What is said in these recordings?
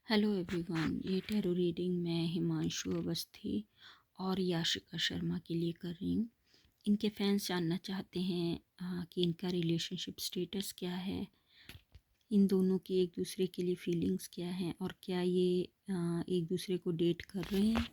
Hello everyone, ये tarot reading मैं हिमांशु अवस्थी और याशिका शर्मा के लिए कर रही हूँ। इनके फैंस जानना चाहते हैं कि इनका रिलेशनशिप स्टेटस क्या है, इन दोनों की एक दूसरे के लिए फीलिंग्स क्या हैं और क्या ये एक दूसरे को डेट कर रहे हैं।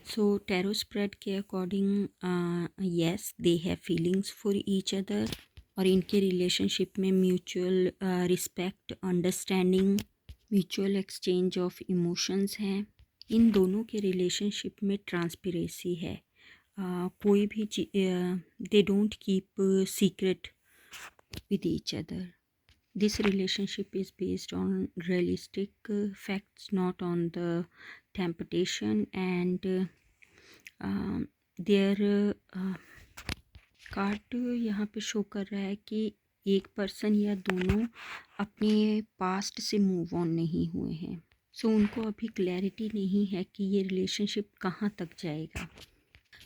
सो टैरो स्प्रेड के according yes they have feelings for each other और इनके रिलेशनशिप में mutual respect, understanding, mutual exchange of emotions हैं। इन दोनों के रिलेशनशिप में ट्रांसपेरेंसी है। कोई भी they don't keep secret with each other. This relationship is based on realistic facts, not on the temptation and their card यहाँ पे शो कर रहा है कि एक पर्सन या दोनों अपने पास्ट से मूव ऑन नहीं हुए हैं। सो उनको अभी क्लैरिटी नहीं है कि ये रिलेशनशिप कहाँ तक जाएगा।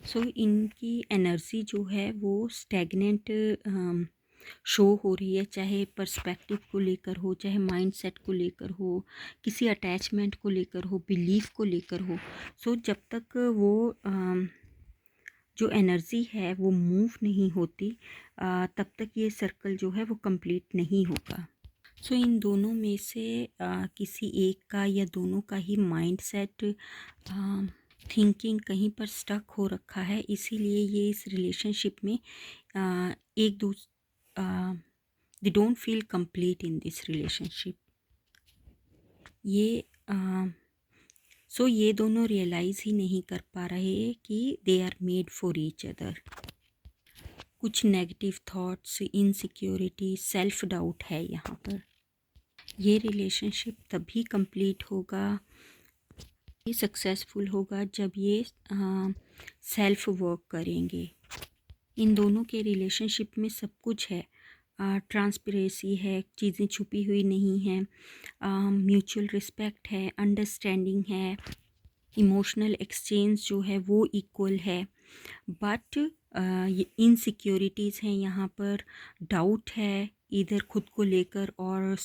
सो इनकी एनर्जी जो है वो स्टैग्नेंट शो हो रही है, चाहे पर्सपेक्टिव को लेकर हो, चाहे माइंडसेट को लेकर हो, किसी अटैचमेंट को लेकर हो, बिलीफ को लेकर हो। सो जब तक वो जो एनर्जी है वो मूव नहीं होती तब तक ये सर्कल जो है वो कंप्लीट नहीं होगा। सो इन दोनों में से किसी एक का या दोनों का ही माइंडसेट थिंकिंग कहीं पर स्टक हो रखा है, इसीलिए ये इस रिलेशनशिप में एक they don't feel complete in this relationship. ये सो ये दोनों रियलाइज़ ही नहीं कर पा रहे कि they are made for each other. कुछ negative thoughts, insecurity, self doubt है यहाँ पर। ये रिलेशनशिप तभी कंप्लीट होगा, ये सक्सेसफुल होगा जब ये सेल्फ वर्क करेंगे। इन दोनों के रिलेशनशिप में सब कुछ है, ट्रांसपेरेंसी है, चीज़ें छुपी हुई नहीं हैं, म्यूचुअल रिस्पेक्ट है, अंडरस्टैंडिंग है, इमोशनल एक्सचेंज जो है वो इक्वल है। बट ये इनसिक्योरिटीज़ हैं यहाँ पर, डाउट है इधर खुद को लेकर और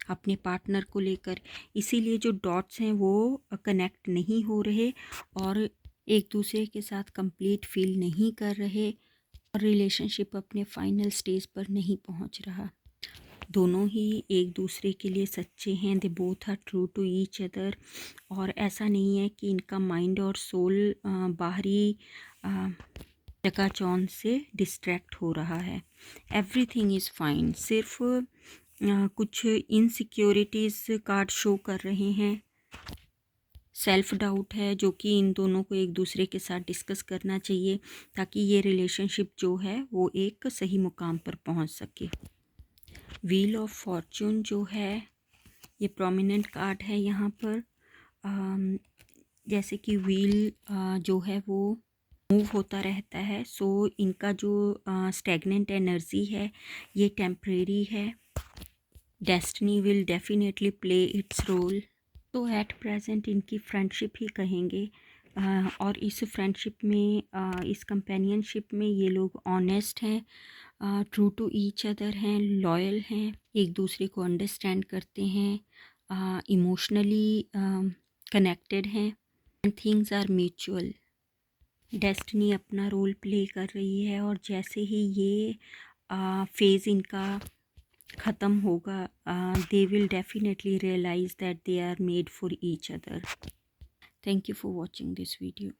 अपने पार्टनर को लेकर, इसीलिए जो डॉट्स हैं वो कनेक्ट नहीं हो रहे और एक दूसरे के साथ कंप्लीट फील नहीं कर रहे और रिलेशनशिप अपने फाइनल स्टेज पर नहीं पहुंच रहा। दोनों ही एक दूसरे के लिए सच्चे हैं, they both are true to each other. और ऐसा नहीं है कि इनका माइंड और सोल बाहरी चकाचौंध से डिस्ट्रैक्ट हो रहा है। एवरीथिंग इज़ फाइन, सिर्फ कुछ इनसिक्योरिटीज़ कार्ड शो कर रहे हैं, सेल्फ डाउट है जो कि इन दोनों को एक दूसरे के साथ डिस्कस करना चाहिए ताकि ये रिलेशनशिप जो है वो एक सही मुकाम पर पहुंच सके। व्हील ऑफ फॉर्चून जो है ये प्रोमिनेंट कार्ड है यहाँ पर। जैसे कि व्हील जो है वो मूव होता रहता है, सो इनका जो स्टैग्नेंट एनर्जी है ये टेम्परेरी है। Destiny will definitely play its role. तो एट प्रेजेंट इनकी फ्रेंडशिप ही कहेंगे और इस फ्रेंडशिप में इस कंपेनियनशिप में ये लोग ऑनेस्ट हैं, ट्रू टू ईच अदर हैं, लॉयल हैं, एक दूसरे को अंडरस्टैंड करते हैं, इमोशनली कनेक्टेड हैं and things are mutual. Destiny अपना रोल प्ले कर रही है और जैसे ही ये फेज़ इनका ख़त्म होगा they will definitely realise that they are made for each other. Thank you for watching this video.